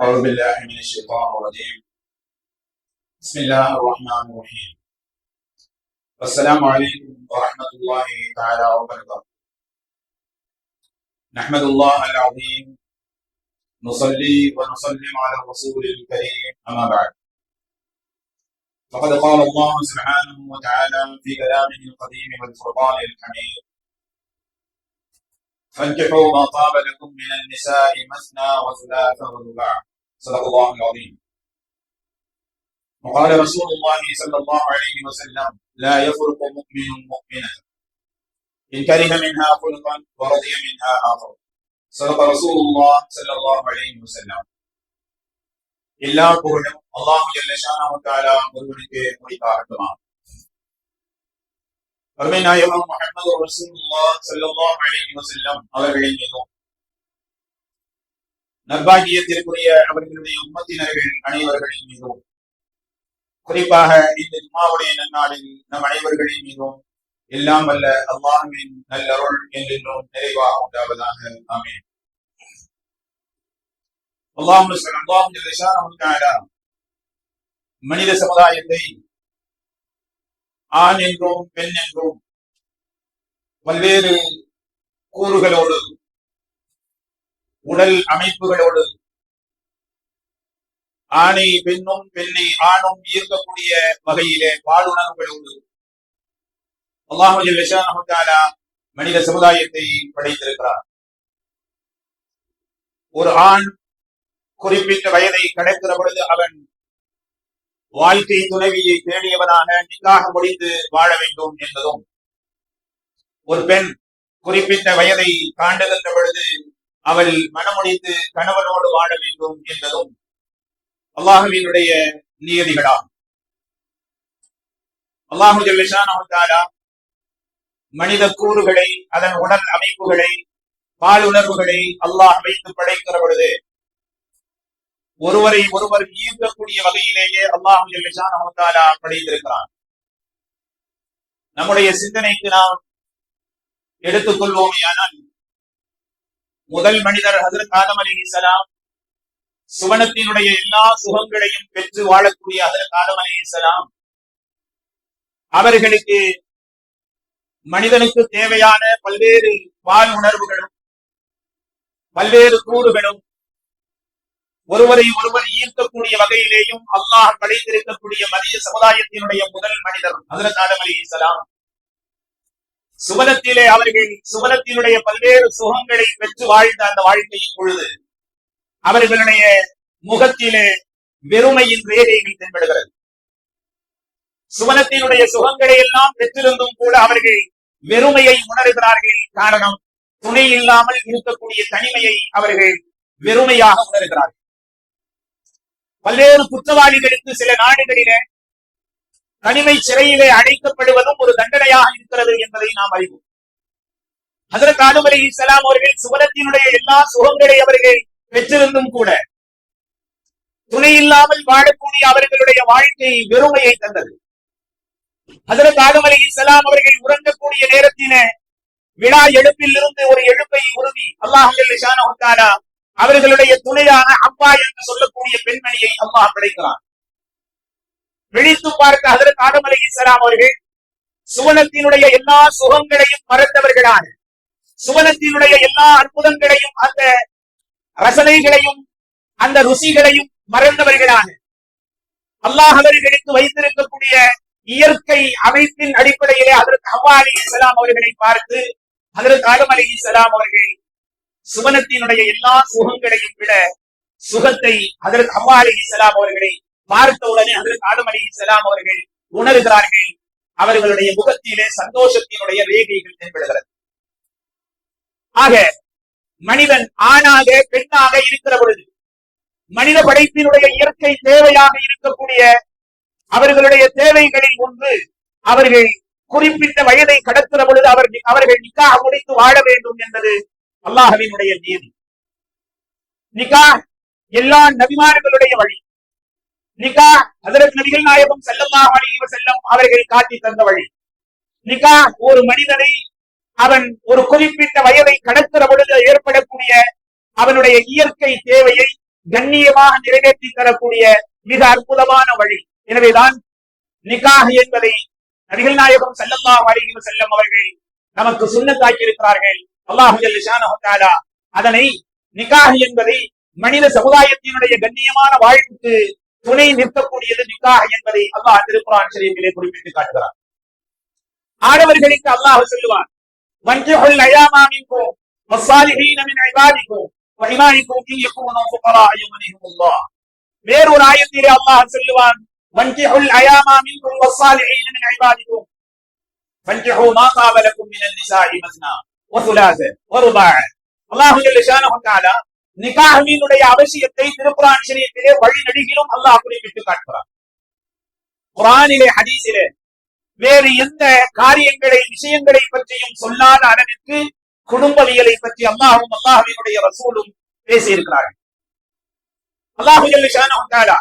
أعوذ بالله من الشيطان الرجيم. بسم الله الرحمن الرحيم. السلام عليكم ورحمة الله تعالى وبركاته. نحمد الله العظيم، نصلي ونسلم على الرسول الكريم، أما بعد. فقد قال الله سبحانه وتعالى في كلامه القديم والفرقان الحميد: فانكحوا ما طاب لكم من النساء مثنى وثلاث ورباع. صدق الله العظيم. وقال رسول الله صلى الله عليه وسلم: لا يفرق مؤمن مؤمنة إن كره منها خلقا ورضي منها آخر. صدق رسول الله صلى الله عليه وسلم. எல்லா புகழும் அல்லாஹ் ஜல்ல ஷானஹு தஆலா ஒருவனுக்கே உரித்தாகட்டுமா. அருமை நாயகம் முஹம்மது ரசூலுல்லாஹ் ஸல்லல்லாஹு அலைஹி வஸல்லம் அவர்களின் மீதும் நற்பாக்கியத்திற்குரிய அவர்களுடைய உம்மத்தினர்கள் அனைவர்களின் மீதும், குறிப்பாக இந்த ஜும்மாவுடைய நன்னாளில் நம் அனைவர்களின் மீதும் எல்லாம் வல்ல அல்லாஹ்வின் நல்லருள் என்றென்றும் நிறைவாக உண்டாவதாக. ஆமீன். மனித சமுதாயத்தை ஆண் என்றும் பெண் என்றும் பல்வேறு கூறுகளோடு, உடல் அமைப்புகளோடு, ஆணை பெண்ணும் பெண்ணை ஆணும் ஈர்க்கக்கூடிய வகையிலே பாலுணர்வுகளோடு அல்லாஹ் ஜல்ல ஷானஹு தஆலா மனித சமுதாயத்தை படைத்திருக்கிறார். ஒரு ஆண் குறிப்பிட்ட வயதை கடக்கிற பொழுது அவன் வாழ்க்கை துணைவியை தேடியவனாக நிக்காஹ் முடிந்து வாழ வேண்டும் என்பதும், ஒரு பெண் குறிப்பிட்ட வயதை தாண்டுகின்ற பொழுது அவள் மனமுடித்து கணவனோடு வாழ வேண்டும் என்பதும் அல்லாஹுவினுடைய நியதிகளாகும். அல்லாஹு ஜல்ல ஷானஹு தஆலா மனித கூறுகளை, அதன் உடல் அமைப்புகளை, பாலுணர்வுகளை அல்லாஹ் வைத்து படைக்கிற பொழுது ஒருவரை ஒருவர் ஈர்க்கக்கூடிய வகையிலேயே அல்லாஹ் ஜல்ல ஷானஹு தஆலா படைத்திருக்கிறான். நம்முடைய சிந்தனைக்கு நாம் எடுத்துக்கொள்வோமேயானால், முதல் மனிதர் ஹஜ்ரத் ஆதம் அலைஹிஸ்ஸலாம் சுவனத்தினுடைய எல்லா சுகங்களையும் பெற்று வாழக்கூடிய ஹஜ்ரத் ஆதம் அலைஹிஸ்ஸலாம் அவர்களுக்கு மனிதனுக்கு தேவையான பல்வேறு பால் உணர்வுகளும் பல்வேறு கூறுகளும் ஒருவரை ஒருவர் ஈர்க்கக்கூடிய வகையிலேயும் அல்லாஹ் படைத்திருக்கக்கூடிய மனித சமுதாயத்தினுடைய முதல் மனிதர் ஹஜ்ரத் ஆதம் அலைஹிஸ்ஸலாம் சுவனத்திலே அவர்கள் சுவனத்தினுடைய பல்வேறு சுகங்களை பெற்று வாழ்ந்த அந்த வாழ்க்கையின் பொழுது அவர்களுடைய முகத்திலே வெறுமையின் ரேகைகள் தென்படுகிறது. சுவனத்தினுடைய சுகங்களை எல்லாம் பெற்றிருந்தும் கூட அவர்கள் வெறுமையை உணர்கிறார்கள். காரணம், துணை இல்லாமல் இருக்கக்கூடிய தனிமையை அவர்கள் வெறுமையாக உணர்கிறார்கள். பல்வேறு குற்றவாளிகளுக்கு சில நாடுகளிலே தனிமை சிறையிலே அடைக்கப்படுவதும் ஒரு தண்டனையாக இருக்கிறது என்பதை நாம் அறிவோம். ஹஜ்ரத் ஆதம் அலைஹிஸ்ஸலாம் அவர்கள் சுவனத்தினுடைய எல்லா சுகங்களை அவர்கள் பெற்றிருந்தும் கூட துணை இல்லாமல் வாழக்கூடிய அவர்களுடைய வாழ்க்கை வெறுமையை தந்தது. ஹஜ்ரத் ஆதம் அலைஹிஸ்ஸலாம் அவர்கள் உறங்கக்கூடிய நேரத்திலே விழா எழுப்பில் இருந்து ஒரு எழுப்பை உருவி அல்லாஹ் ஜல்ல ஷானஹு தஆலா அவர்களுடைய துணையான அப்பா என்று சொல்லக்கூடிய பெண்மணியை அல்லாஹ் படைக்கிறான். விழித்து பார்க்க ஹஜ்ரத் ஆதம் அலைஹிஸ்ஸலாம் அவர்கள் சுவனத்தினுடைய எல்லா சுகங்களையும் மறந்தவர்களான, சுவனத்தினுடைய எல்லா அற்புதங்களையும், அந்த ரசனைகளையும், அந்த ருசிகளையும் மறந்தவர்களான, அல்லாஹ் அவர்களுக்கு வைத்திருக்கக்கூடிய இயற்கை அமைப்பின் அடிப்படையிலே ஹஜ்ரத் ஹவ்வா அலைஹிஸ்ஸலாம் அவர்களை பார்த்து ஹஜ்ரத் ஆதம் அலைஹிஸ்ஸலாம் அவர்கள் சுவனத்தினுடைய எல்லா சுகங்களையும் விட சுகத்தை ஹஜ்ரத் ஹவ்வா அலைஹிஸ்ஸலாம் அவர்களை பார்த்த உடனே ஹஜ்ரத் ஆதம் அலைஹிஸ்ஸலாம் அவர்கள் உணர்கிறார்கள். அவர்களுடைய முகத்திலே சந்தோஷத்தினுடைய ரேகைகள் தென்படுகிறது. ஆக மனிதன் ஆணாக பெண்ணாக இருக்கிற பொழுது மனித படைப்பினுடைய இயற்கை தேவையாக இருக்கக்கூடிய அவர்களுடைய தேவைகளில் ஒன்று, அவர்கள் குறிப்பிட்ட வயதை கடக்கிற பொழுது அவர்கள் நிக்காஹ் முடித்து வாழ வேண்டும் என்பது அல்லாஹ்வினுடைய நியதி. நிக்காஹ் எல்லா நபிமார்களுடைய வழி. நிக்காஹ் ஹஜ்ரத் நபிகள் நாயகம் ஸல்லல்லாஹு அலைஹி வஸல்லம் அவர்கள் காட்டி தந்த வழி. நிக்காஹ் ஒரு மனிதனை அவன் ஒரு குறிப்பிட்ட வயதை கடக்கிற பொழுது ஏற்படக்கூடிய அவனுடைய இயற்கை தேவையை கண்ணியமாக நிறைவேற்றி தரக்கூடிய மிக அற்புதமான வழி. எனவேதான் நிக்காஹ் என்பதை நபிகள் நாயகம் ஸல்லல்லாஹு அலைஹி வஸல்லம் அவர்கள் நமக்கு சுன்னத்தாக்கி இருக்கிறார்கள். அல்லாஹ் ஜல்ல ஷானஹு தஆலா அதனை நிக்காஹ் என்பதை மனித சமுதாயத்தினுடைய கண்ணியமான வாழ்வுக்கு துணை நிற்கக்கூடியது நிக்காஹ் என்பதை அல்லாஹ் திருக்குர்ஆன் ஷரீஃபிலே குறிப்பிட்டு காட்டுகிறார். ஆடவர்களுக்கு அல்லாஹ் சொல்லுவான், வன்கிஹுல் அயாமா மின்கும் வஸ்ஸாலிஹீன மின் இபாதிக்கும் வஇமானிக்கும் இன் யகூனு ஃபுகரா யுக்னிஹுமுல்லாஹ். வேறொரு ஆயத்திலே அல்லாஹ் சொல்லுவான், வன்கிஹுல் அயாமா மின்கும் வஸ்ஸாலிஹீன மின் இபாதிக்கும் ஃபன்கிஹு மா தாப லக்கும் மினன் நிசாஇ மஸ்னா வசுலாஸ வருபாஅ. அல்லாஹ் ஜல்ல ஷானஹு தஆலா நிக்காஹினுடைய அவசியத்தை திருக்குர்ஆன் ஷரீஃபிலே வழிநெடுகிலும் அல்லாஹ் குறிப்பிட்டு காட்டுகிறார். குர்ஆனிலே ஹதீஸிலே வேறு எந்த காரியங்களை விஷயங்களை பற்றியும் சொல்லாத அளவிற்கு குடும்பவியலை பற்றி அல்லாஹும் அல்லாஹ்வினுடைய ரசூலும் பேசியிருக்கிறார்கள். அல்லாஹ் ஜல்ல ஷானஹு தஆலா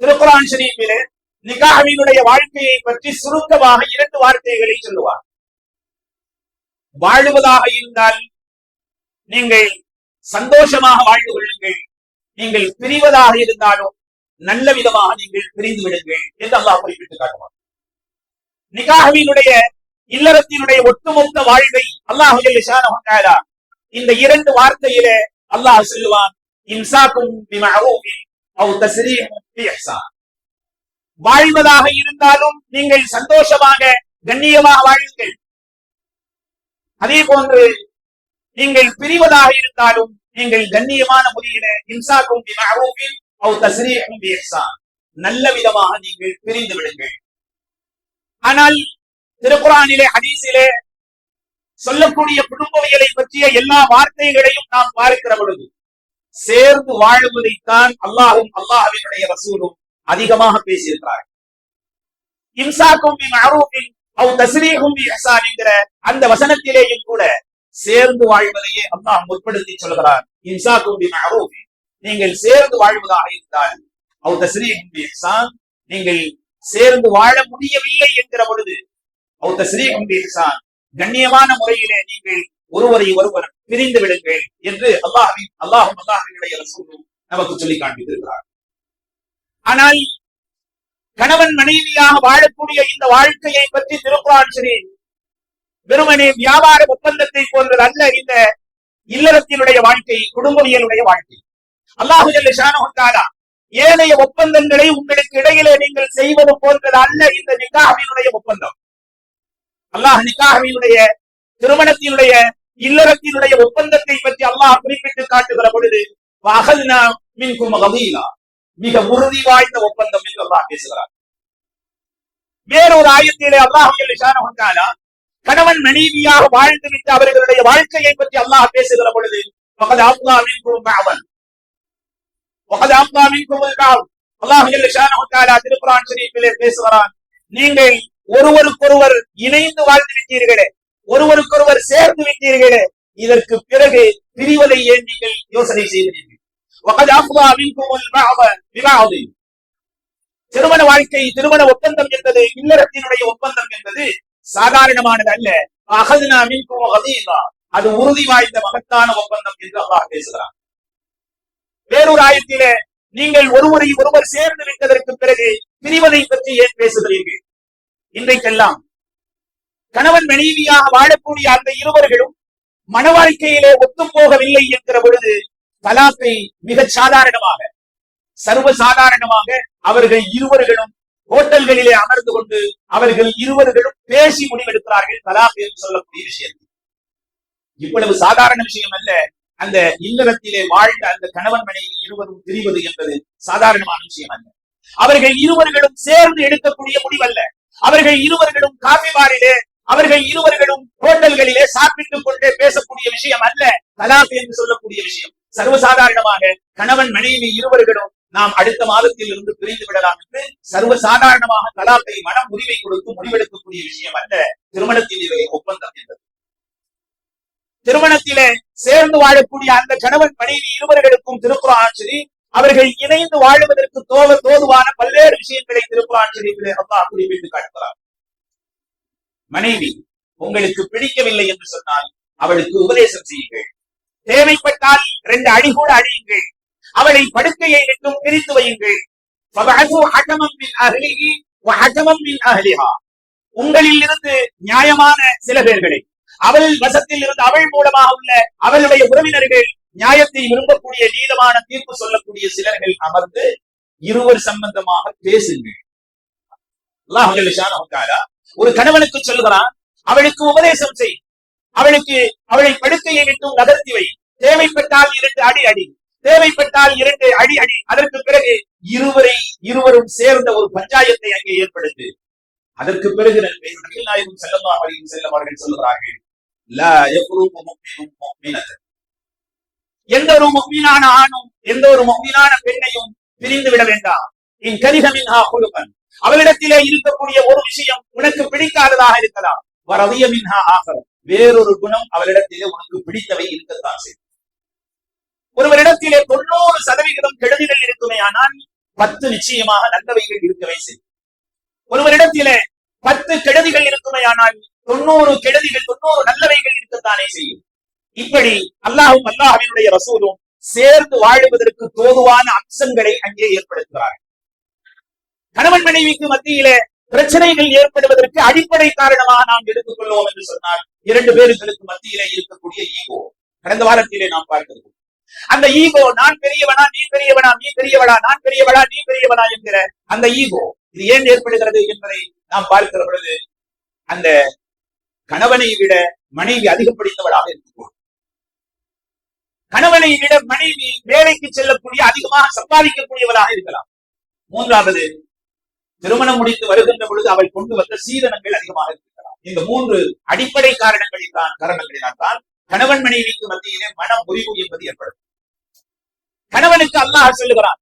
திருக்குர்ஆன் ஷரீஃபிலே நிக்காஹினுடைய வாழ்க்கையை பற்றி சுருக்கமாக 2 வார்த்தைகளை சொல்லுவார். வாழுவதாக இருந்தால் நீங்கள் சந்தோஷமாக வாழ்ந்து கொள்ளுங்கள், நீங்கள் பிரிவதாக இருந்தாலும் நல்ல விதமாக நீங்கள் பிரிந்து விடுங்கள் என்று அல்லாஹ் குறிப்பிட்டு காட்டுவார். நிக்காஹினுடைய இல்லறத்தினுடைய ஒட்டுமொத்த வாழ்வை அல்லாஹ் ஜல்ல ஷானஹு தஆலா இந்த 2 வார்த்தையிலே அல்லாஹ் சொல்லுவான், இம்சாக்கும் பிமஅரூஃபின் அவ் தஸ்ரீஹும் பிஇஹ்சான். வாழ்வதாக இருந்தாலும் நீங்கள் சந்தோஷமாக கண்ணியமாக வாழுங்கள், அதே போன்று நீங்கள் பிரிவதாக இருந்தாலும் நீங்கள் கண்ணியமான முறையிலே இம்சாக்கும் பிமஅரூஃபின் அவ் தஸ்ரீஹும் பிஇஹ்சான் நல்ல விதமாக நீங்கள் பிரிந்து விடுங்கள். ஆனால் திருக்குர்ஆனிலே ஹதீஸிலே சொல்லக்கூடிய குடும்பவியலை பற்றிய எல்லா வார்த்தைகளையும் நாம் பார்க்கிற பொழுது சேர்ந்து வாழுவதைத்தான் அல்லாஹும் அல்லாஹ்வினுடைய ரசூலும் அதிகமாக பேசியிருக்கிறார்கள். இம்சாக்கும் பிமஅரூஃபின் அவ் தஸ்ரீஹும் பிஇஹ்சான் என்கிற அந்த வசனத்திலேயும் கூட சேர்ந்து வாழ்வதையே அல்லாஹ் முற்படுத்தி சொல்கிறார். இம்சாக்கும் பிமஅரூஃபின் நீங்கள் சேர்ந்து வாழ்வதாக இருந்தால், அவ் தஸ்ரீஹும் பிஇஹ்சான் நீங்கள் சேர்ந்து வாழ முடியவில்லை என்கிற பொழுது, அவ் தஸ்ரீஹும் பிஇஹ்சான் கண்ணியமான முறையிலே நீங்கள் ஒருவரை ஒருவர் பிரிந்து விடுங்கள் என்று அல்லாஹும் அல்லாஹ்வினுடைய ரசூலும் நமக்கு சொல்லி காண்பித்திருக்கிறார். ஆனால் கணவன் மனைவியாக வாழக்கூடிய இந்த வாழ்க்கையை பற்றி திருக்குர்ஆன் ஷரீஃப் வெறுமனே வியாபார ஒப்பந்தத்தை போன்றது அல்ல. இந்த இல்லறத்தினுடைய வாழ்க்கை, குடும்பவியலுடைய வாழ்க்கை, அல்லாஹ் ஜல்ல ஷானஹு தஆலா ஏனைய ஒப்பந்தங்களை உங்களுக்கு இடையிலே நீங்கள் செய்வது போன்றது அல்ல இந்த நிக்காஹினுடைய ஒப்பந்தம். அல்லாஹ் நிக்காஹினுடைய திருமணத்தினுடைய இல்லறத்தினுடைய ஒப்பந்தத்தை பற்றி அல்லாஹ் குறிப்பிட்டு காட்டுகிற பொழுது, வஅகல்னா மின்கும் கலீலா மிக உறுதி வாய்ந்த ஒப்பந்தம் என்று அல்லாஹ் பேசுகிறார். வேறொரு ஆயத்திலே அல்லாஹ் ஜல்ல ஷானஹு தஆலா கணவன் மனைவியாக வாழ்ந்துவிட்டு அவர்களுடைய வாழ்க்கையை பற்றி அல்லாஹ் பேசுகிற பொழுது, வகத் அஃலா மின்கும் பஅதன் வகத் அஃலா மின்கும் அல்-பஅத். அல்லாஹ் ஜல்ல ஷானஹு தஆலா திருக்குர்ஆன் ஷரீஃபிலே பேசுகிறான், நீங்கள் ஒருவருக்கொருவர் இணைந்து வாழ்ந்து விட்டீர்களே, ஒருவருக்கொருவர் சேர்ந்து விட்டீர்களே, இதற்கு பிறகு பிரிவதை ஏன் நீங்கள் யோசனை செய்கிறீர்கள்? வகத் அஃலா மின்கும் அல்-பஅத் பிபஅத். திருமண வாழ்க்கை, திருமண ஒப்பந்தம் என்பது, இல்லறத்தினுடைய ஒப்பந்தம் என்பது சாதாரணமானது அல்ல. அகதுனா மின்கும் கலீலா, அது உறுதி வாய்ந்த மகத்தான ஒப்பந்தம் என்று அல்லாஹ் பேசுகிறார். வேறொரு ஆயத்திலே, நீங்கள் ஒருவரை ஒருவர் சேர்ந்து விட்டதற்கு பிறகு பிரிவதை பற்றி ஏன் பேசுகிறீர்கள்? இன்றைக்கெல்லாம் கணவன் மனைவியாக வாழக்கூடிய அந்த இருவர்களும் மன வாழ்க்கையிலே ஒத்துப் போகவில்லை என்கிற பொழுது தலாக்கை மிக சாதாரணமாக, சர்வ சாதாரணமாக அவர்கள் இருவர்களும் ஹோட்டல்களிலே அமர்ந்து கொண்டு அவர்கள் இருவர்களும் பேசி முடிவெடுக்கிறார்கள் தலாக் என்று சொல்லக்கூடிய விஷயத்தை. இவ்வளவு சாதாரண விஷயம் அல்ல. அந்த இல்லறத்திலே வாழ்ந்த அந்த கணவன் மனைவி இருவரும் பிரிவது என்பது சாதாரணமான விஷயம் அல்ல. அவர்கள் இருவர்களும் சேர்ந்து எடுக்கக்கூடிய முடிவல்ல. அவர்கள் இருவர்களும் காபி பாரிலே, அவர்கள் இருவர்களும் ஹோட்டல்களிலே சாப்பிட்டுக் கொண்டே பேசக்கூடிய விஷயம் அல்ல தலாக் என்று சொல்லக்கூடிய விஷயம். சர்வசாதாரணமாக கணவன் மனைவி இருவர்களும் நாம் அடுத்த மாதத்தில் இருந்து பிரிந்து விடலாம் என்று சர்வசாதாரணமாக தலாக்கை மனம் உரிமை கொடுத்து முடிவெடுக்கக்கூடிய விஷயம் அல்ல திருமணத்திலே ஒப்பந்தம் என்பது. திருமணத்திலே சேர்ந்து வாழக்கூடிய அந்த கணவன் மனைவி இருவர்களுக்கும் திருக்குர்ஆன் ஷரீஃப் அவர்கள் இணைந்து வாழுவதற்கு தோதுவான பல்வேறு விஷயங்களை திருக்குர்ஆன் ஷரீஃபிலே அல்லாஹ் குறிப்பிட்டு காட்டுகிறார். மனைவி உங்களுக்கு பிடிக்கவில்லை என்று சொன்னால் அவளுக்கு உபதேசம் செய்யுங்கள். தேவைப்பட்டால் 2 அடி கூட அடியுங்கள். அவளை படுக்கையை விட்டும் பிரித்து வையுங்கள். உங்களில் இருந்து நியாயமான சில பேர்களை, அவள் வசத்தில் இருந்து அவள் மூலமாக உள்ள அவளுடைய உறவினர்கள், நியாயத்தை விரும்பக்கூடிய நீதமான தீர்ப்பு சொல்லக்கூடிய சிலர்கள் அமர்ந்து இருவர் சம்பந்தமாக பேசுங்கள். அல்லாஹ் ஜல்ல தஆலா ஒரு கணவனுக்கு சொல்கிறான், அவளுக்கு உபதேசம் செய், அவளை படுக்கையை விட்டு நகர்த்தி வை, தேவைப்பட்டால் 2 அடி அடி, தேவைப்பட்டால் 2 அடி அடி, அதற்கு பிறகு இருவரும் சேர்ந்த ஒரு பஞ்சாயத்தை அங்கே ஏற்படுத்து. அதற்கு பிறகு நபிகள் நாயகம் ஸல்லல்லாஹு அலைஹி வஸல்லம் அவர்கள் சொல்கிறார்கள், லா யஃருகு முஃமினுன் முஃமினத்தன், எந்த ஒரு முஃமினான ஆணும் எந்த ஒரு முஃமினான பெண்ணையும் பிரிந்து விட வேண்டாம். இன் கரிஹ மின்ஹா குலுகன், அவளிடத்திலே இருக்கக்கூடிய ஒரு விஷயம் உனக்கு பிடிக்காததாக இருக்கலாம். வரதிய மின்ஹா ஆகர், வேறொரு குணம் அவளிடத்திலே உனக்கு பிடித்தவை இருக்கத்தான் செய்யும். ஒருவரிடத்திலே 90% கெடுதிகள் இருக்குமே, ஆனால் 10 நிச்சயமாக நல்லவைகள் இருக்கவே செய்யும். ஒருவரிடத்திலே 10 கெடுதிகள் இருக்குமே, ஆனால் 90 கெடுதிகள் 90 நல்லவைகள் இருக்கத்தானே செய்யும். இப்படி அல்லாஹும் அல்லாஹ்வினுடைய ரசூலும் சேர்ந்து வாழுவதற்கு தோதுவான அம்சங்களை அங்கே ஏற்படுத்துகிறார்கள். கணவன் மனைவிக்கு மத்தியிலே பிரச்சனைகள் ஏற்படுவதற்கு அடிப்படை காரணமாக நாம் எடுத்துக் கொள்வோம் என்று சொன்னால் 2 பேர்களுக்கு மத்தியிலே இருக்கக்கூடிய ஈகோ. கடந்த வாரத்திலே நாம் பார்க்கிறோம், அந்த ஈகோ, நான் பெரியவனா நீ பெரியவனா, நீ பெரியவளா நான் பெரியவளா நீ பெரியவனா என்கிற அந்த ஈகோ, இது ஏன் ஏற்படுகிறது என்பதை நாம் பார்க்கிற பொழுது, அந்த கணவனை விட மனைவி அதிகப்படுத்தவளாக இருக்கும். கணவனை விட மனைவி வேலைக்கு செல்லக்கூடிய, அதிகமாக சம்பாதிக்கக்கூடியவளாக இருக்கலாம். 3வது, திருமணம் முடித்து வருகின்ற பொழுது அவள் கொண்டு வந்த சீதனங்கள் அதிகமாக இருக்கலாம். இந்த 3 அடிப்படை காரணங்களினால் தான் கணவன் மனைவிக்கு மத்தியிலே மன முறிவு என்பது ஏற்படும். கணவனுக்கு அல்லாஹ் சொல்லுகிறான்,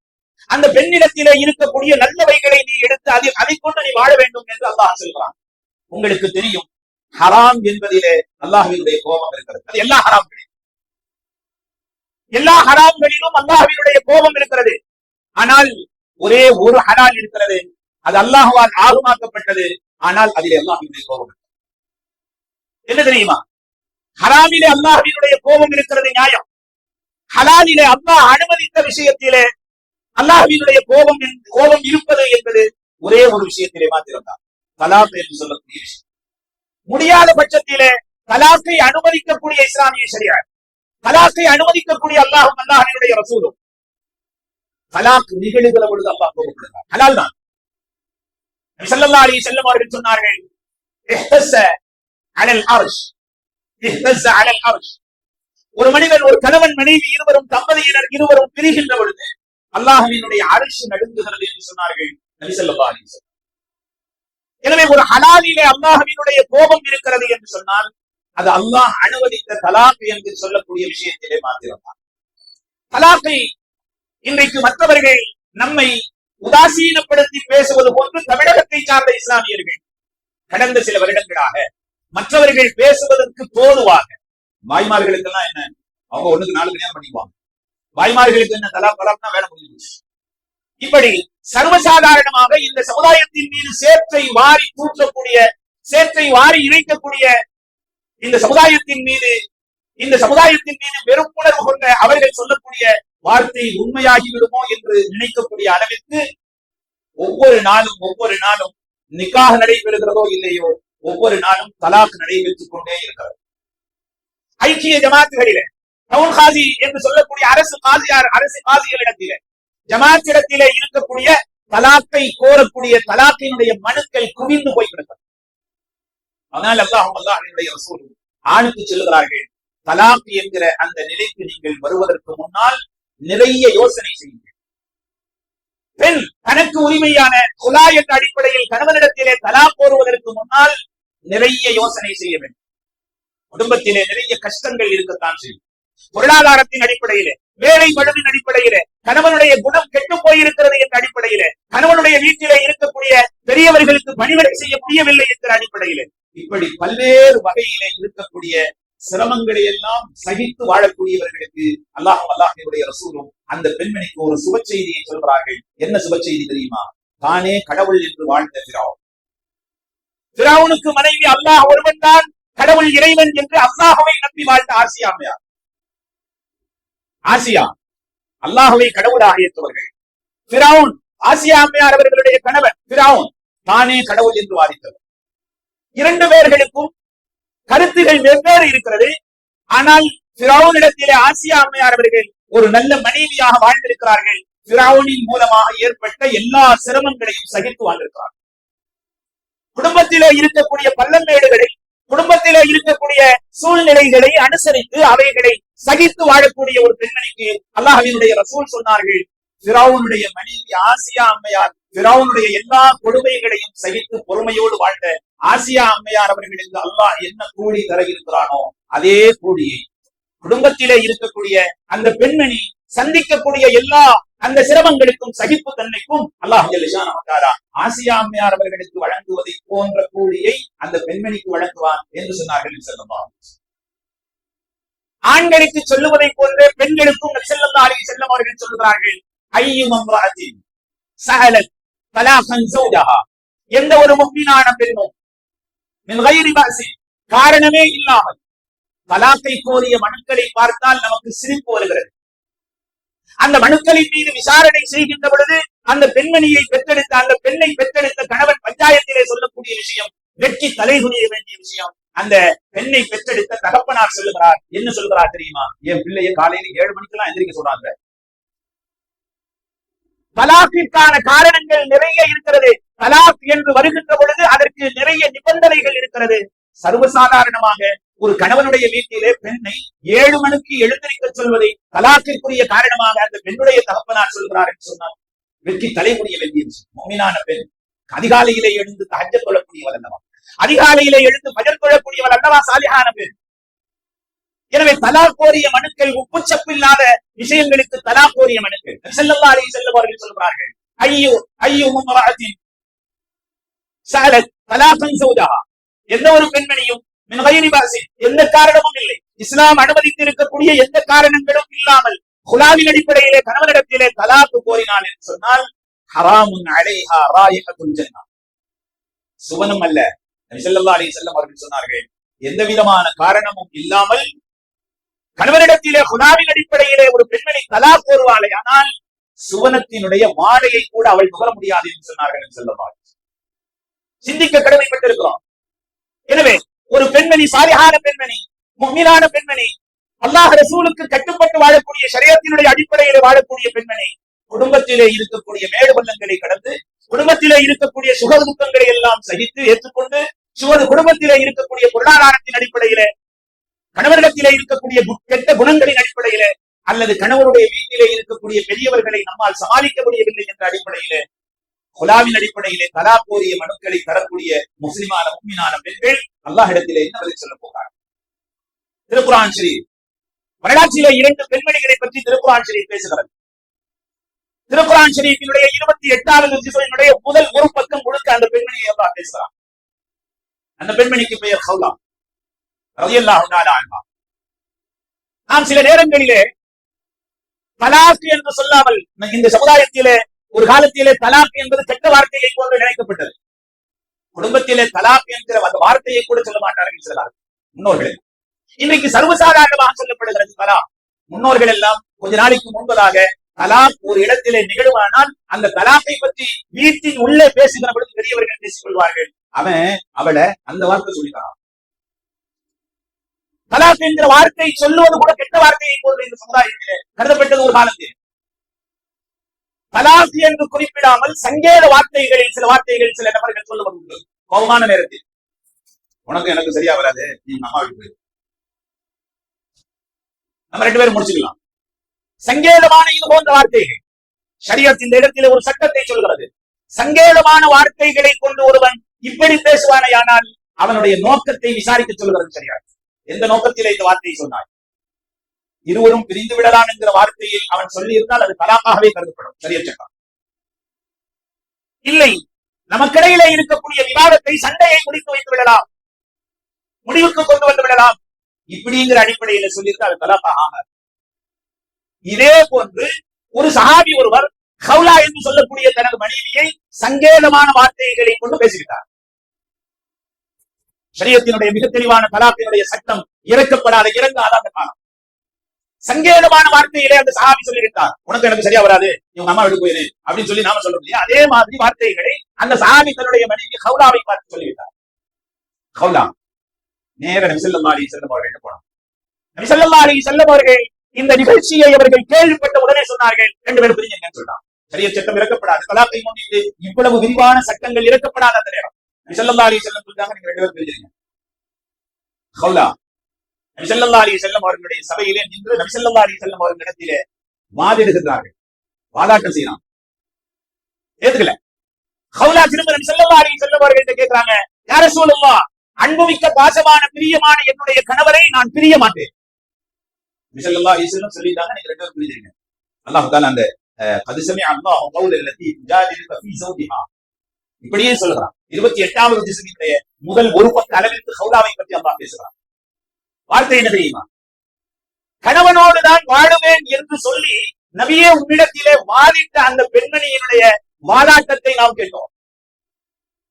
அந்த பெண்ணிடத்திலே இருக்கக்கூடிய நல்லவைகளை நீ எடுத்து அதை கொண்டு நீ வாழ வேண்டும் என்று அல்லாஹ் சொல்கிறான். உங்களுக்கு தெரியும், ஹராம் என்பதிலே அல்லாஹ்வினுடைய கோபம் இருக்கிறது. அது எல்லா ஹராம்களிலும் அல்லாஹ்வினுடைய கோபம் இருக்கிறது. ஆனால் ஒரே ஒரு ஹலால் இருக்கிறது, அது அல்லாஹ்வால் ஆகுமாக்கப்பட்டது, ஆனால் அதிலே அல்லாஹ்வினுடைய கோபம் என்ன தெரியுமா? ஹராமிலே அல்லாஹ்வினுடைய கோபம் இருக்கிறது நியாயம். ஹலாலிலே அல்லாஹ் அனுமதித்த விஷயத்திலே அல்லாஹ்வினுடைய கோபம் இருப்பது என்பது ஒரே ஒரு விஷயத்திலே மாத்திரம்தான், தலாக் என்று சொல்லக்கூடிய விஷயம். முடியாத பட்சத்திலே தலாக்கை அனுமதிக்கக்கூடிய இஸ்லாமிய ஷரியா, தலாக்கை அனுமதிக்கக்கூடிய அல்லாஹும் அல்லாஹ்வினுடைய ரசூலும், தலாக் நிகழ்கிற பொழுது அல்லாஹ் கோபப்படுகிறார். ஹலால் தான். நபி ஸல்லல்லாஹு அலைஹி வஸல்லம் அவர்கள் சொன்னார்கள், இஹ்தஸ அலல் அர்ஷ், இஹ்தஸ அலல் அர்ஷ். ஒரு மனிதன், ஒரு கணவன் மனைவி இருவரும், தம்பதியினர் இருவரும் பிரிகின்ற பொழுது அல்லாஹ்வினுடைய அர்ஷ் நடுங்குகிறது என்று சொன்னார்கள் நபி ஸல்லல்லாஹு அலைஹி வஸல்லம். எனவே ஒரு ஹலாலிலே அல்லாஹ்வினுடைய கோபம் இருக்கிறது என்று சொன்னால் அது அல்லாஹ் அனுமதித்த தலாக் என்று சொல்லக்கூடிய விஷயத்திலே மாத்திரம்தான். தலாக்கை இன்றைக்கு மற்றவர்கள் நம்மை உதாசீனப்படுத்தி பேசுவது போன்று தமிழகத்தை சார்ந்த இஸ்லாமியர்கள் கடந்த சில வருடங்களாக மற்றவர்கள் பேசுவதற்கு தோதுவாக, வாய்மார்களுக்கெல்லாம் என்ன, அவங்க 1க்கு 4 கல்யாணம் பண்ணிக்குவாங்க, வாய்மார்களுக்கு என்ன தலாக்னா வேலை முடிஞ்சு. இப்படி சர்வசாதாரணமாக இந்த சமுதாயத்தின் மீது சேற்றை வாரி தூற்றக்கூடிய, சேற்றை வாரி இணைக்கக்கூடிய இந்த சமுதாயத்தின் மீது வெறுப்புணர்வு கொண்ட அவர்கள் சொல்லக்கூடிய வார்த்தை உண்மையாகிவிடுமோ என்று நினைக்கக்கூடிய அளவிற்கு ஒவ்வொரு நாளும் நிக்காக நடைபெறுகிறதோ இல்லையோ, ஒவ்வொரு நாளும் தலாக் நடைபெற்றுக் கொண்டே இருக்கிறது. ஐக்கிய ஜமாத்துகளிலே, டவுன் காசி என்று சொல்லக்கூடிய அரசு காசிகளிடத்திலே, ஜமாத்திடத்திலே இருக்கக்கூடிய தலாக்கை கோரக்கூடிய தலாக்கினுடைய மனுக்கள் குவிந்து போய்விடுகிறது. ஆனால் அல்லாஹ்வுடைய ரசூல் ஆணுக்கு சொல்லுகிறார்கள், தலாக் என்கிற அந்த நிலைக்கு நீங்கள் வருவதற்கு முன்னால் நிறைய யோசனை செய்யுங்கள். பெண் தனக்கு உரிமையான குலா என்ற அடிப்படையில் கணவனிடத்திலே தலாக் கோருவதற்கு முன்னால் நிறைய யோசனை செய்ய வேண்டும். குடும்பத்திலே நிறைய கஷ்டங்கள் இருக்கத்தான் செய்யும். பொருளாதாரத்தின் அடிப்படையிலே, வேலை பழுவின் அடிப்படையிலே, கணவனுடைய குணம் கெட்டு போயிருக்கிறது என்ற அடிப்படையிலே, கணவனுடைய வீட்டிலே இருக்கக்கூடிய பெரியவர்களுக்கு பணிவிடை செய்ய முடியவில்லை என்ற அடிப்படையிலே, இப்படி பல்வேறு வகையிலே இருக்கக்கூடிய சிரமங்களை எல்லாம் சகித்து வாழக்கூடியவர்களுக்கு அல்லாஹ்வுடைய ரசூலும் அந்த பெண்மணிக்கு ஒரு சுப செய்தியை சொல்கிறார்கள். என்ன சுப செய்தி தெரியுமா? தானே கடவுள் என்று வாழ்ந்த ஃபிரௌனுக்கு மனைவி அல்லாஹ் ஒருவன் தான் கடவுள் இறைவன் என்று அல்லாஹ்வை நம்பி வாழ்ந்த ஆசியா, அல்லாஹ்வை கடவுளாக ஏற்றவர்கள். ஃபிரௌன், ஆசியா அம்மையார் அவர்களுடைய கணவர் ஃபிரௌன் தானே கடவுள் என்று வாதித்தவர். இரண்டு பேர்களுக்கும் கருத்துகள் வெவ்வேறு இருக்கிறது. ஆனால் ஃபிரௌனிடத்திலே ஆசியா அம்மையார் அவர்கள் ஒரு நல்ல மனைவியாக வாழ்ந்திருக்கிறார்கள். ஃபிரௌனின் மூலமாக ஏற்பட்ட எல்லா சிரமங்களையும் சகித்து வாழ்ந்திருக்கிறார்கள். குடும்பத்திலே இருக்கக்கூடிய பள்ளமேடுகளை, குடும்பத்திலே இருக்கக்கூடிய சூழ்நிலைகளை அனுசரித்து அவைகளை சகித்து வாழக்கூடிய ஒரு பெண்மணிக்கு அல்லாஹ்வினுடைய ரசூல் சொன்னார்கள், ஃபிரௌனுடைய மனைவி ஆசியா அம்மையார் ஃபிரௌனுடைய எல்லா கொடுமைகளையும் சகித்து பொறுமையோடு வாழ்ந்த ஆசியா அம்மையார் அவர்களுக்கு அல்லாஹ் என்ன கூலி தர இருக்கிறானோ அதே கூலியை குடும்பத்திலே இருக்கக்கூடிய அந்த பெண்மணி சந்திக்கக்கூடிய எல்லா அந்த சிரமங்களுக்கும் சகிப்பு தன்மைக்கும் அல்லாஹ் ஆசியா அம்மையார் அவர்களுக்கு வழங்குவதை போன்ற கூலியை அந்த பெண்மணிக்கு வழங்குவான் என்று சொன்னார்கள். ஆண்களுக்கு சொல்லுவதை போன்ற பெண்களுக்கும் ஸல்லல்லாஹு அலைஹி வஸல்லம் அவர்கள் சொல்கிறார்கள், ஐயுமம்ராத்தின் சஅலத் தலாகன் ஸௌஜஹா, எந்த ஒரு முஃமினான பெண்ணும் மின் கைரி பஅஸி, காரணமே இல்லாமல் தலாக்கை கோரிய மனுக்களை பார்த்தால் நமக்கு சிரிப்பு வருகிறது. அந்த மனுக்களின் மீது விசாரணை செய்கின்ற பொழுது அந்த பெண்மணியை பெற்றெடுத்த அந்த பெண்ணை பெற்றெடுத்த கணவன் பஞ்சாயத்திலே சொல்லக்கூடிய விஷயம், வெட்கி தலைகுனிய வேண்டிய விஷயம். அந்த பெண்ணை பெற்றெடுத்த தகப்பனார் சொல்லுகிறார், என்ன சொல்கிறார் தெரியுமா? என் பிள்ளைய காலையில 7 மணிக்கெல்லாம் எந்திரிக்க சொல்றாங்க. தலாக்கிற்கான காரணங்கள் நிறைய இருக்கிறது. தலாக் என்று வருகின்ற பொழுது அதற்கு நிறைய நிபந்தனைகள் இருக்கிறது. சர்வசாதாரணமாக ஒரு கணவனுடைய வீட்டிலே பெண்ணை 7 மணிக்கு எழுந்திருக்க சொல்வதை தலாக்கிற்குரிய காரணமாக அந்த பெண்ணுடைய தகப்பனார் சொல்கிறார் என்று சொன்னார். வெற்றி தலைமுடிய வேண்டிய முஃமினான பெண் அதிகாலையிலே எழுந்து தஹஜ்ஜத் தொழக்கூடியவள் அல்லவா, அதிகாலையிலே எழுந்து ஃபஜர் தொழக்கூடியவள் அல்லவா சாலிஹான பெண். எனவே தலாக் கோரிய மனுக்கள், உப்புச்சப்பு இல்லாத விஷயங்களுக்கு தலாக் கோரிய மனுக்கள் ஸல்லல்லாஹு அலைஹி வஸல்லம் அவர்கள் சொல்கிறார்கள், ஐயு மும்ராத்தின் சஅலத் தலாகன் ஸௌஜஹா, எந்த ஒரு பெண்மணியும் மின் கைரி பஅஸி, எந்த காரணமும் இல்லை, இஸ்லாம் அனுமதித்து இருக்கக்கூடிய எந்த காரணங்களும் இல்லாமல் குலாவின் அடிப்படையிலே கணவனிடத்திலே தலாக்கு கோரினாள் என்று சொன்னால் ஹராமுன் அலைஹா ராயிஹத்துல் ஜன்னah, சுவனம் அல்ல. நபி ஸல்லல்லாஹு அலைஹி வஸல்லம் அவர்கள் சொன்னார்கள், எந்த விதமான காரணமும் இல்லாமல் கணவனிடத்திலே குலாவின் அடிப்படையிலே ஒரு பெண்மணி தலாக் கோருவாளே ஆனால் சுவனத்தினுடைய வாடையை கூட அவள் நுகர முடியாது என்று சொன்னார்கள் நபி ஸல்லல்லாஹு அலைஹி வஸல்லம். சிந்திக்க கடமைப்பட்டிருக்கிறோம். எனவே ஒரு பெண்மணி, சாலிஹான பெண்மணி, முஃமினான பெண்மணி, அல்லாஹ் ரசூலுக்கு கட்டுப்பட்டு வாழக்கூடிய ஷரியத்தினுடைய அடிப்படையிலே வாழக்கூடிய பெண்மணி, குடும்பத்திலே இருக்கக்கூடிய மேடு பள்ளங்களை கடந்து குடும்பத்திலே இருக்கக்கூடிய சுக துக்கங்களை எல்லாம் சகித்து ஏற்றுக்கொண்டு குடும்பத்திலே இருக்கக்கூடிய பொருளாதாரத்தின் அடிப்படையிலே, கணவரிடத்திலே இருக்கக்கூடிய கெட்ட குணங்களின் அடிப்படையிலே, அல்லது கணவருடைய வீட்டிலே இருக்கக்கூடிய பெரியவர்களை நம்மால் சமாளிக்க முடியவில்லை என்ற அடிப்படையிலே, குலாவின் அடிப்படையிலே தலாக் கோரிய மனுக்களை தரக்கூடிய முஸ்லிமான முஃமினான பெண்கள் அல்லாஹ்விடத்திலே என்ன பதில் சொல்ல போகிறார்? திருக்குர்ஆன் ஷரீஃப் வரலாற்றிலே 2 பெண்மணிகளை பற்றி திருக்குர்ஆன் ஷரீஃப் பேசுகிறது. திருக்குர்ஆன் ஷரீஃபினுடைய 28வது ஜுஸ்னுடைய முதல் ஒரு பக்கம் முழுக்க அந்த பெண்மணியை அல்லாஹ் பேசுகிறார். அந்த பெண்மணிக்கு பெயர் ஹவ்லா ரலியல்லாஹு தஆலா அன்ஹா. நாம் சில நேரங்களிலே தலாக் என்று சொல்லாமல் இந்த சமுதாயத்திலே ஒரு காலத்திலே தலாக் என்பது கெட்ட வார்த்தையை போன்று நினைக்கப்பட்டது. குடும்பத்திலே தலாக் என்கிற அந்த வார்த்தையை கூட சொல்ல மாட்டார்கள் சிலர் முன்னோர்கள். இன்றைக்கு சர்வசாதாரணமாக சொல்லப்படுகிறது தலாக். முன்னோர்கள் எல்லாம் கொஞ்ச நாளைக்கு முன்பதாக தலாக் ஒரு இடத்திலே நிகழ்வானால் அந்த தலாக்கை பற்றி வீட்டின் உள்ளே பேசுகிற பொழுது பெரியவர்கள் பேசிக் கொள்வார்கள், அவன் அவளை அந்த வார்த்தை சொல்லிட்டான். தலாக் என்கிற வார்த்தை சொல்லுவது கூட கெட்ட வார்த்தையை போன்று இந்த சமுதாயத்திலே கருதப்பட்டது ஒரு காலத்தில். தலாக் என்று குறிப்பிடாமல் சங்கேத வார்த்தைகளில் சில வார்த்தைகள் சில நபர்கள் சொல்லுவது உண்டு. கோபமான நேரத்தில், உனக்கு எனக்கு சரியா வராது, நீ அம்மா வீட்டு நம்ம 2 பேரும் முடிச்சுக்கலாம். சங்கேதமான இது போன்ற வார்த்தைகள் ஷரியத் இந்த இடத்திலே ஒரு சட்டத்தை சொல்கிறது. சங்கேதமான வார்த்தைகளை கொண்டு ஒருவன் இப்படி பேசுவானேயானால் அவனுடைய நோக்கத்தை விசாரிக்க சொல்கிறது ஷரியத். எந்த நோக்கத்திலே இந்த வார்த்தையை சொன்னாய்? இருவரும் பிரிந்து விடலாம் என்கிற வார்த்தையை அவன் சொல்லி இருந்தால் அது தலாக்காகவே கருதப்படும் ஷரியத் சட்டம். இல்லை, நமக்கிடையிலே இருக்கக்கூடிய விவாதத்தை, சண்டையை முடித்து வைத்து விடலாம், முடிவுக்கு கொண்டு வந்து விடலாம், இப்படிங்கிற அடிப்படையில சொல்லியிருந்தால் அது தலாக்காக. இதே போன்று ஒரு சஹாபி ஒருவர் ஹவ்லா என்று சொல்லக்கூடிய தனது மனைவியை சங்கேதமான வார்த்தைகளை கொண்டு பேசிவிட்டார். ஷரியத்தினுடைய மிக தெளிவான தலாக்கினுடைய சட்டம் இறக்கப்படாத இறங்காத அந்த காலம். சங்கேதமான வார்த்தையிலே அந்த சஹாபி சொல்லிவிட்டார், உனக்கு எனக்கு சரியா வராது, இவங்க அம்மா வீட்டு போயிரு அப்படின்னு சொல்லி நாம சொல்ல முடியும். அதே மாதிரி வார்த்தைகளை அந்த சஹாபி தன்னுடைய மனைவி ஹவுலாவை பார்த்து சொல்லிவிட்டார். ஹவுலா நேர நபி ஸல்லல்லாஹு அலைஹி வஸல்லம் அவர்கள் போனார். நபி ஸல்லல்லாஹு அலைஹி வஸல்லம் அவர்கள் இந்த நிகழ்ச்சியை அவர்கள் கேள்விப்பட்ட உடனே சொன்னார்கள், 2 பேரும் பிரிஞ்சுங்கன்னு சொன்னார். சரிய சட்டம் இறக்கப்படாது, தலாக்கை முன்னிட்டு இவ்வளவு விரிவான சட்டங்கள் இறக்கப்படாத அந்த நேரம் நபி ஸல்லல்லாஹு அலைஹி வஸல்லம் சொல்றாங்க, நீங்க 2 பேரும் பிரிஞ்சுங்க. ஹவுலா நபி ஸல்லல்லாஹு அலைஹி வஸல்லம் அவர்களுடைய சபையிலே நின்று நபி ஸல்லல்லாஹு அலைஹி வஸல்லம் அவர்களிடத்திலே வாதிடுகிறார்கள், வாதாட்டம் செய்யறாங்க. ஏத்துக்கல. ஹவுலா திரும்ப நபி ஸல்லல்லாஹு அலைஹி வஸல்லம் அவர்கிட்ட கேக்குறாங்க, யா ரசூலுல்லாஹ், அன்புமிக்க பாசமான பிரியமான என்னுடைய கணவரை நான் பிரிய மாட்டேன். நபி ஸல்லல்லாஹு அலைஹி வஸல்லம் சொல்லிட்டாங்க, நீங்க 2 பேரும் பிரிஞ்சிருங்க. அல்லாஹ் தஆலா அந்த قد سمع الله قول التي تجادلك في زوجها இப்படியே சொல்றான். 28வது ஜுஸ்இனுடைய முதல் ஒரு பக்க அளவிற்கு ஹவுலாவை பற்றி அல்லாஹ் பேசுறான். வார்த்தை என்ன தெரியுமா? கணவனோடு தான் வாழுவேன் என்று சொல்லி நபியே உன்னிடத்திலே வாதிட்ட அந்த பெண்மணியினுடைய வாதாட்டத்தை நாம் கேட்டோம்.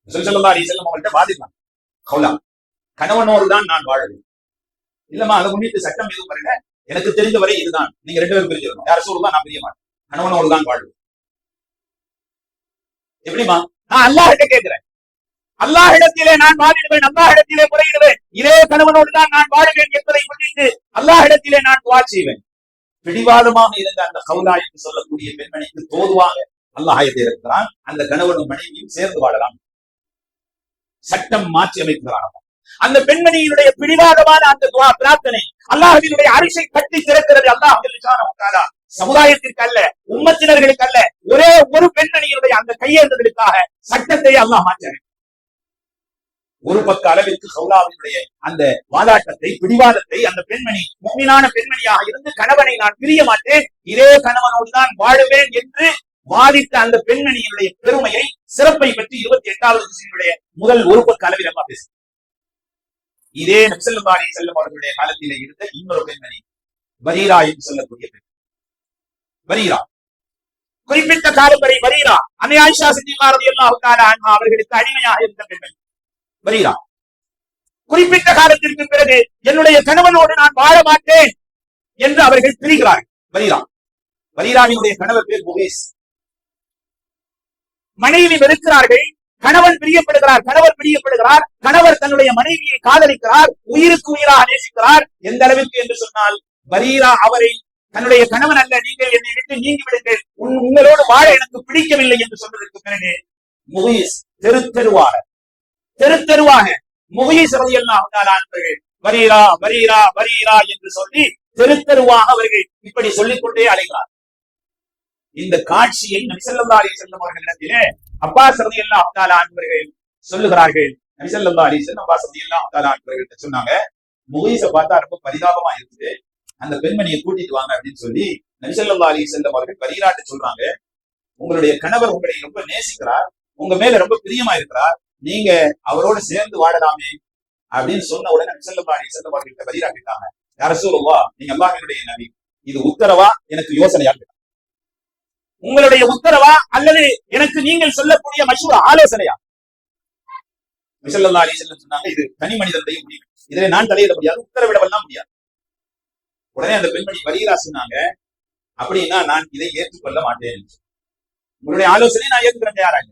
ஸல்லல்லாஹு அலைஹி வஸல்லம் அவங்கள்ட்ட வாதிட்டான், ஹவுலா கணவனோடு தான் நான் வாழுவேன். இல்லம்மா, அதை முன்னிட்டு சட்டம் எதுவும் வரல, எனக்கு தெரிந்த வரை இதுதான், நீங்க 2 பேரும் பிரிஞ்சிடணும், யார சொல்லுதான் நான் பிரிய மாட்டேன், கணவனோடு தான் வாழ்வேன். எப்படிமா? நான் அல்லாஹ்கிட்ட கேட்கிறேன், அல்லாஹ்விடத்திலே நான் வாதிடுவேன், அல்லாஹ்விடத்திலே முறையிடுவேன், இதே கணவனோடு தான் நான் வாழுவேன் என்பதை முன்னிட்டு அல்லாஹ்விடத்திலே நான் துஆ செய்வேன். பிடிவாதமாக இருந்த அந்த ஹவுலா என்று சொல்லக்கூடிய பெண்மணிக்கு தோதுவாக அல்லாஹ் ஆயத்தை இருக்கிறான், அந்த கணவனும் மனைவியும் சேர்ந்து வாழலாம், சட்டம் மாற்றி அமைக்கிறான். அந்த பெண்மணியினுடைய பிடிவாதமான அந்த துஆ பிரார்த்தனை அல்லாஹ்வினுடைய அரிசை கட்டி திறக்கிறது. அல்லாஹ் சுப்ஹானஹு வ தஆலா சமுதாயத்திற்கு அல்ல, உம்மத்தினர்களுக்கு அல்ல, ஒரே ஒரு பெண்மணியினுடைய அந்த கையேந்துதலுக்காக சட்டத்தை அல்லாஹ் மாற்றி ஒரு பக்க அளவிற்கு ஹவுலாவினுடைய அந்த வாதாட்டத்தை, பிடிவாதத்தை, அந்த பெண்மணி முஃமினான பெண்மணியாக இருந்து கணவனை நான் பிரிய மாட்டேன், இதே கணவனோடு தான் வாழுவேன் என்று வாதிட்ட அந்த பெண்மணியினுடைய பெருமையை, சிறப்பை பற்றி 28வது ஜுஸ்இனுடைய முதல் ஒரு பக்க அளவில் அல்லாஹ் பேசுகிறார். இதே நபி ஸல்லல்லாஹு அலைஹி வஸல்லம் அவர்களுடைய காலத்திலே இருந்த இன்னொரு பெண்மணி பரீரா என்று சொல்லக்கூடிய பெண். பரீரா குறிப்பிட்ட காலம் வரை பரீரா அன்னை ஆயிஷா சித்திகா ரலியல்லாஹு தஆலா அன்ஹா அவர்களுக்கு அடிமையாக இருந்த பெண்மணி பரீரா. குறிப்பிட்ட காலத்திற்கு பிறகு என்னுடைய கணவனோடு நான் வாழ மாட்டேன் என்று அவர்கள் பிரிகிறார்கள். பரீரா, பரீராவினுடைய கணவர் பேர் முகீஸ். மனைவி வெறுக்கிறார்கள், கணவன் பிரியப்படுகிறார், கணவர் தன்னுடைய மனைவியை காதலிக்கிறார், உயிருக்கு உயிராக நேசிக்கிறார். எந்த அளவிற்கு என்று சொன்னால், பரீரா அவரை தன்னுடைய கணவன் அல்ல, நீங்கள் என்னை விட்டு நீங்கி விடுங்கள், உங்களோடு வாழ எனக்கு பிடிக்கவில்லை என்று சொன்னதற்கு பிறகு முகீஸ் தெரு தெருவாக முகீஸ் ரலியல்லாஹு தஆலா அவர்கள் பரீரா பரீரா பரீரா என்று சொல்லி தெரு தெருவாக அவர்கள் இப்படி சொல்லிக் கொண்டே அழைக்கிறார். இந்த காட்சியை நபி ஸல்லல்லாஹு அலைஹி வஸல்லம் அவர்களிடத்திலே அப்பாஸ் ரலியல்லாஹு தஆலா அவர்கள் சொல்லுகிறார்கள். நபி ஸல்லல்லாஹு அலைஹி வஸல்லம் அப்பாஸ் ரலியல்லாஹு தஆலா அவர்கள் சொன்னாங்க, முகீஸை பார்த்தா ரொம்ப பரிதாபமா இருக்குது, அந்த பெண்மணியை கூட்டிட்டு வாங்க அப்படின்னு சொல்லி நபி ஸல்லல்லாஹு அலைஹி வஸல்லம் அவர்கள் பரீராட்ட சொல்றாங்க, உங்களுடைய கணவர் உங்களை ரொம்ப நேசிக்கிறார், உங்க மேல ரொம்ப பிரியமா இருக்கிறார், நீங்க அவரோட சேர்ந்து வாழலாமே அப்படின்னு சொன்ன உடனே நபி ஸல்லல்லாஹு அலைஹி வஸல்லம் அவர்கள் பரீரா கேட்டாங்க, யா ரசூலுல்லாஹ், நீங்க அல்லாஹ்வுடைய நபி, இது உத்தரவா எனக்கு யோசனையா? உங்களுடைய உத்தரவா அல்லது எனக்கு நீங்கள் சொல்லக்கூடிய மஷூரா, ஆலோசனையா? நபி ஸல்லல்லாஹு அலைஹி வஸல்லம் சொன்னாங்க, இது தனி மனிதனுடைய முடிவு, இதிலே நான் தலையிட முடியாது, உத்தரவிடவெல்லாம் முடியாது. உடனே அந்த பெண்மணி பரீரா சொன்னாங்க, அப்படின்னா நான் இதை ஏற்றுக்கொள்ள மாட்டேன், உங்களுடைய ஆலோசனை நான் ஏற்றுக்கிற தயாராக.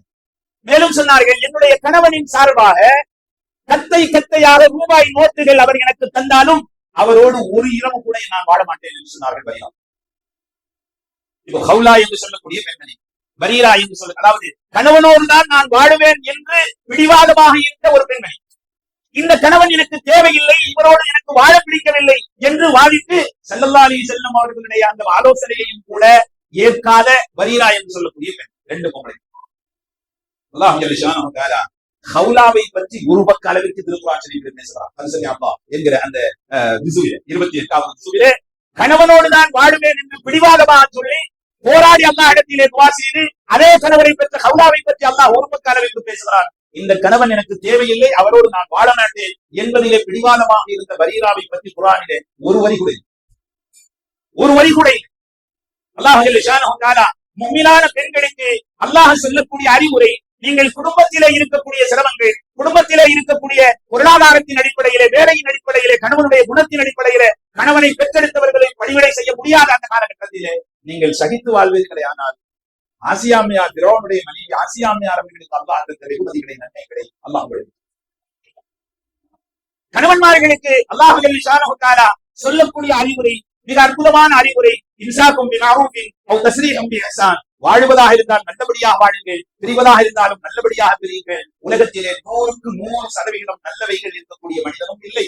மேலும் சொன்னார்கள், என்னுடைய கணவனின் சார்பாக கத்தையாக ரூபாய் நோட்டுகள் அவர் எனக்கு தந்தாலும் அவரோடு ஒரு இரவு கூட நான் வாழ மாட்டேன் என்று சொன்னார்கள் பரீரா. இப்போ ஹவுலா என்று சொல்லக்கூடிய பெண்மணி பரீரா என்று சொல்ல, அதாவது கணவனோடு தான் நான் வாழுவேன் என்று பிடிவாதமாக இருந்த ஒரு பெண்மணி, இந்த கணவன் எனக்கு தேவையில்லை, இவரோடு எனக்கு வாழ பிடிக்கவில்லை என்று வாதிட்டு ஸல்லல்லாஹு அலைஹி வஸல்லம் அவர்களுடைய அந்த ஆலோசனையையும் கூட ஏற்காத பரீரா என்று சொல்லக்கூடிய பெண். 2 பொம்பளை. அல்லாஹ் ஜல்ல ஷானஹு தஆலா ஹவுலாவை பற்றி ஒரு பக்க அளவிற்கு திருக்குர்ஆன் ஷரீஃபில் பேசுகிறார். அது அல்லாஹ் என்கிற அந்த ஜுஸ்இலே 28வது ஜுஸ்இலே கணவனோடு தான் வாழுவேன் என்று பிடிவாதமாக சொல்லி போராடி அல்லாஹ் இடத்திலே துஆ செய்து அதே கணவரை பெற்ற ஹவுலாவை பற்றி அல்லாஹ் ஒரு பக்க அளவிற்கு பேசுகிறார். இந்த கணவன் எனக்கு தேவையில்லை, அவரோடு நான் வாழ மாட்டேன் என்பதிலே பிடிவாதமாக இருந்த பரீராவை பற்றி குர்ஆனிலே ஒரு வரி கூட அல்லாஹ் ஜல்ல ஷானஹு தஆலா முஃமினான பெண்களுக்கு அல்லாஹ் சொல்லக்கூடிய அறிவுரை, நீங்கள் குடும்பத்திலே இருக்கக்கூடிய சிரமங்கள், குடும்பத்திலே இருக்கக்கூடிய பொருளாதாரத்தின் அடிப்படையிலே, வேலையின் அடிப்படையிலே, கணவனுடைய குணத்தின் அடிப்படையிலே கணவனை பெற்றெடுத்தவர்களை பணிவிடை செய்ய முடியாத அந்த காலகட்டத்திலே நீங்கள் சகித்து வாழ்வீர்களே. ஆனால் ஆசியாமியார் பிரோனுடைய மனைவி ஆசியாமியார் அவர்களுக்கு அல்லாஹ் அந்த வெகுமதிகளை நன்மைகளை அல்லாஹ் கணவன்மார்களுக்கு அல்லாஹ் ஸுப்ஹானஹு வ தஆலா சொல்லக்கூடிய அறிவுரை மிக அற்புதமான அறிவுரை. இம்சாக்கும் பிமஅரூஃபின் அவ் தஸ்ரீஹும் பிஇஹ்சான். வாழ்வதாக இருந்தால் நல்லபடியாக வாழுங்கள், பிரிவதாக இருந்தாலும் நல்லபடியாக பிரியுங்கள். உலகத்திலே 100க்கு 100% நல்லவைகள் இருக்கக்கூடிய மனிதனும் இல்லை.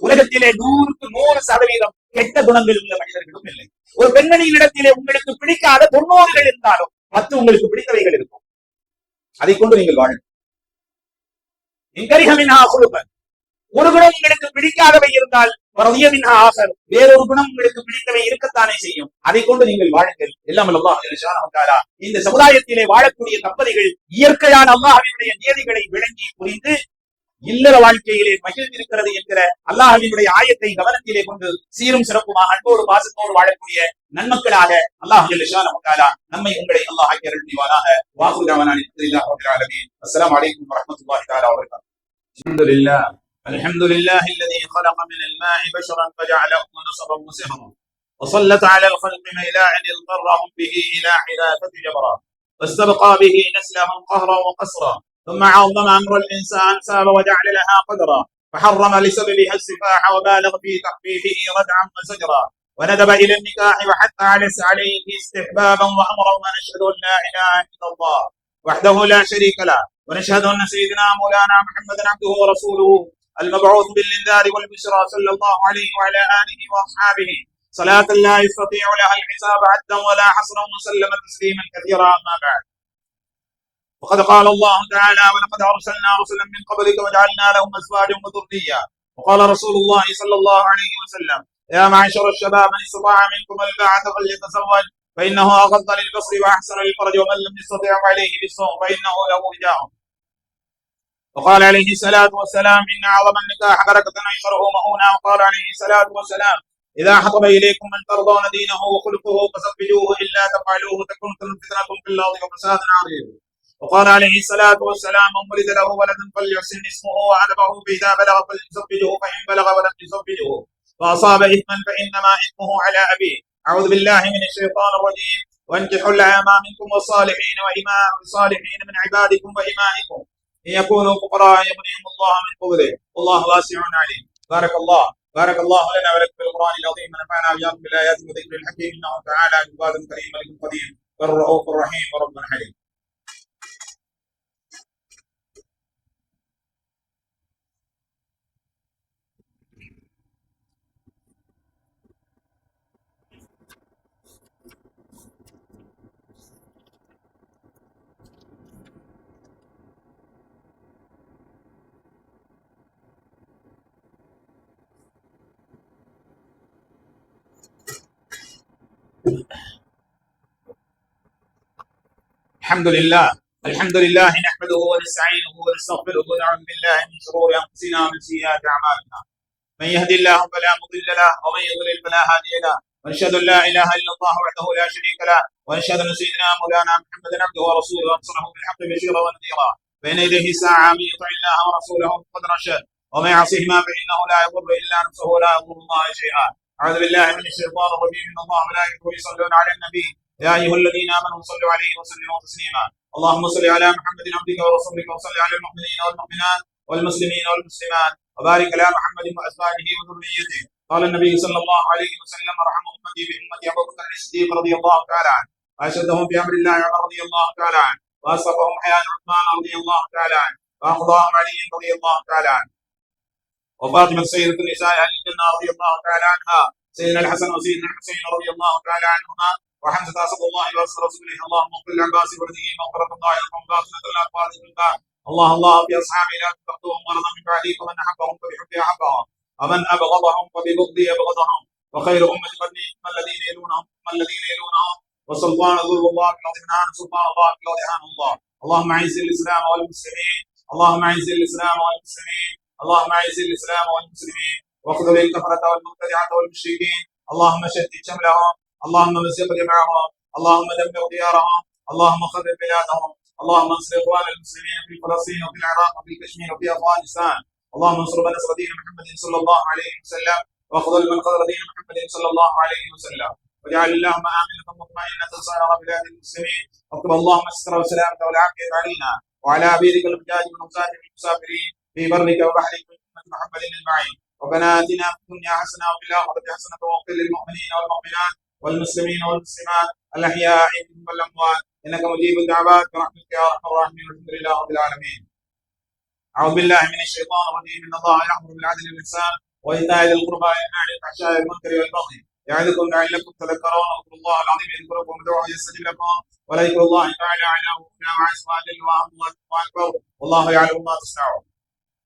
உலகத்திலே 100க்கு 100% கெட்ட குணங்கள் உள்ள மனிதர்களும் இல்லை. ஒரு பெண்மணியின் இடத்திலே உங்களுக்கு பிடிக்காத 90கள் இருந்தாலும் 10 உங்களுக்கு பிடித்தவைகள் இருக்கும். அதை கொண்டு நீங்கள் வாழுங்கள். ஒரு குணம் உங்களுக்கு பிடிக்காதவை இருந்தால் வேறொரு குணம் உங்களுக்கு பிடித்தவை இருக்கத்தானே செய்யும். அதை கொண்டு நீங்கள் வாழுங்கள். எல்லாம் இந்த சமுதாயத்திலே வாழக்கூடிய தம்பதிகள் இயற்கையான அல்லாஹ்வினுடைய நியதிகளை விளங்கி புரிந்து இல்லற வாழ்க்கையிலே மகிழ்ந்திருக்கிறது என்கிற அல்லாஹ்வினுடைய ஆயத்தை கவனத்திலே கொண்டு சீரும் சிறப்புமாக அன்போடு பாசத்தோடு வாழக்கூடிய நன்மக்களாக அல்லாஹ் நம்மை உங்களை அல்லாஹ் ஆக்கி அருள்வானாக. வாஹு தஅவானா அல்ஹம்துலில்லாஹி ரப்பில் ஆலமீன். அஸ்ஸலாமு அலைக்கும் வரஹ்மத்துல்லாஹி தஆலா வ பரகாத்துஹு. الحمد لله الذي خلق من الماء بشرا فجعله نصبا وسهرا وسلط على الخلق ميلاعا اضطرهم به الى حلافه جبرا واستبقى به نسلهم قهرا وقصرا ثم عظم امر الانسان ساب وجعل لها قدرا فحرم لسببها السفاح وبالغ في تخفيفه ردعا وزجرا وندب الى النكاح وحث عليه استحبابا وامرا ونشهد ان لا اله الا الله وحده لا شريك له ونشهد ان سيدنا مولانا محمدا عبده ورسوله المبعوث بالانذار والبشرى صلى الله عليه وعلى اله واصحابه صلاة لا يستطيع لها الحساب عدا ولا حصرا وسلم تسليما كثيرا. اما بعد وقد قال الله تعالى ولقد ارسلنا رسلا من قبلك وجعلنا لهم ازواجا وذريا. وقال رسول الله صلى الله عليه وسلم يا معشر الشباب من استطاع منكم الباعة فليتزوج فانه اغض للبصر واحسن للفرج ومن لم يستطع عليه بالصوم فانه له وجاء. وقال عليه الصلاة والسلام إن أعظم النكاح بركة أيسره مؤونة. وقال عليه الصلاة والسلام إذا حطب إليكم من ترضون دينه وخلقه فزوجوه إلا تفعلوه تكن فتنة في الأرض وفساد عظيم. وقال عليه الصلاة والسلام من ولد له ولد فليحسن اسمه وأدبه فإذا بلغ فليزوجه فإن بلغ ولم يزوجه فأصاب إثما فإنما إثمه على أبيه. أعوذ بالله من الشيطان الرجيم. وانكحوا الأيام منكم والصالحين وإماء الصالحين من عبادكم وإمائكم إن يكونوا فقراء يغنيهم الله من فضله والله واسع عليم. بارك الله لنا ولكم في القرآن العظيم ونفعنا وإياكم بالآيات والذكر الحكيم. إنه تعالى جواد كريم ملك قدير والرؤوف الرحيم ورب حليم. الحمد لله نحمده ونستعينه ونستغفره ونعوذ بالله من شرور انفسنا ومن سيئات اعمالنا. من يهد الله فلا مضل له ومن يضلل فلا هادي له. ونشهد ان لا اله الا الله وحده لا شريك له ونشهد ان سيدنا مولانا محمدا عبده ورسوله ارسله بالحق بشيرا ونذيرا بين يديه ساعه من يطع الله ورسوله فقد رشد ومن يعصهما فانه لا يضر الا نفسه ولا يضر الله شيئا. اعوذ بالله من الشيطان الرجيم. ان الله وملائكته يصلون على النبي يا ايها الذين امنوا صلوا عليه وسلموا تسليما. اللهم صل على محمد عبدك ورسولك وصل على المؤمنين والمؤمنات والمسلمين والمسلمات وبارك على محمد وازواجه وذريته. قال النبي صلى الله عليه وسلم ارحم امتي بامتي ابو بكر الصديق رضي الله تعالى عنه واشدهم في امر الله عمر رضي الله تعالى عنه واصفهم حياء عثمان رضي الله تعالى عنه واقضاهم علي رضي الله تعالى عنه وفاطمه سيده النساء اهل الجنه رضي الله تعالى عنها سيدنا الحسن وسيدنا الحسين رضي الله تعالى عنهما وحمزة أسد الله ورسوله. اللهم اغفر لعباس ولده مغفرة الله لهم باطنة لا تبارك بالباب. الله في أصحابه لا تتخذوهم غرضا من بعدي فمن أحبهم فبحبي أحبهم ومن أبغضهم فببغضي أبغضهم وخير أمة قرني ثم الذين يلونهم وسلطان ذو الله الذي منعان سلطان الله الذي هان الله. اللهم أعز الإسلام والمسلمين. اللهم أعز الإسلام والمسلمين. اللهم أعز الإسلام والمسلمين واخذل الكفرة والمبتدعة والمشركين. اللهم شتت شملهم. اللهم مزق جمعهم. اللهم دمر ديارهم. اللهم خرب بلادهم. اللهم انصر اخوان المسلمين في فلسطين وفي العراق وفي كشمير وفي افغانستان. اللهم انصر من نصر دين محمد صلى الله عليه وسلم، واخذل من خذل دين محمد صلى الله عليه وسلم، واجعل اللهم امنه مطمئنه سائر بلاد المسلمين، واكتب اللهم الستر والسلامه والعافيه علينا وعلى عبيدك الحجاج والمسافر المسافرين في برك وبحرك من محمد اجمعين. ربنا اتنا في الدنيا حسنه وفي الاخره حسنه واغفر للمؤمنين والمؤمنات والمسلمين والمسلمات الاحياء منهم والاموات انك مجيب الدعوات برحمتك يا ارحم الراحمين والحمد لله رب العالمين. اعوذ بالله من الشيطان الرجيم. ان الله يامر بالعدل والاحسان وايتاء ذي القربى وينهى عن الفحشاء والمنكر والبغي يعظكم لعلكم تذكرون. اذكروا الله العظيم يذكركم ودعوه يستجب لكم ولذكر الله تعالى اعلى وعلى مع اسماء جل وعلا واكبر والله يعلم ما تصنعون.